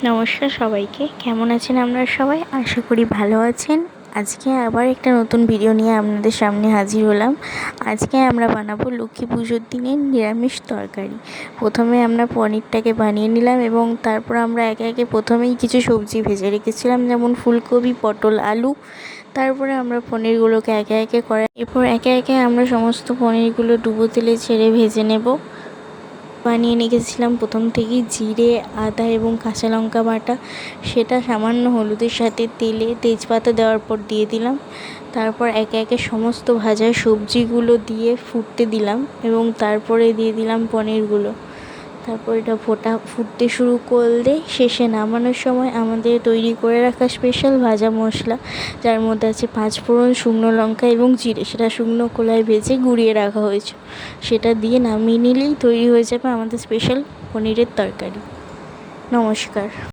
নমস্কার সবাইকে, কেমন আছেন আপনারা সবাই? আশা করি ভালো আছেন। আজকে আবার একটা নতুন ভিডিও নিয়ে আপনাদের সামনে হাজির হলাম। আজকে আমরা বানাবো লক্ষ্মী পুজোর দিনের নিরামিষ তরকারি। প্রথমে আমরা পনিরটাকে বানিয়ে নিলাম এবং তারপর আমরা একে একে প্রথমেই কিছু সবজি ভেজে রেখেছিলাম, যেমন ফুলকপি, পটল, আলু। তারপরে আমরা পনিরগুলোকে একে একে এরপর একে একে আমরা সমস্ত পনিরগুলো ডুবো তেলে ছেড়ে ভেজে নেব। বানিয়ে রেখেছিলাম প্রথম থেকেই জিরে, আদা এবং কাঁচা লঙ্কা বাটা, সেটা সামান্য হলুদের সাথে তেলে তেজপাতা দেওয়ার পর দিয়ে দিলাম। তারপর একে একে সমস্ত ভাজা সবজিগুলো দিয়ে ফুটতে দিলাম এবং তারপরে দিয়ে দিলাম পনিরগুলো। তারপর এটা ফুটতে শুরু করলে শেষে নামানোর সময় আমাদের তৈরি করে রাখা স্পেশাল ভাজা মশলা, যার মধ্যে আছে 5 ফোড়ন, শুকনো লঙ্কা এবং জিরে, সেটা শুকনো খোলায় ভেজে গুঁড়িয়ে রাখা হয়েছে, সেটা দিয়ে নামিয়ে নিলেই তৈরি হয়ে যাবে আমাদের স্পেশাল পনিরের তরকারি। নমস্কার।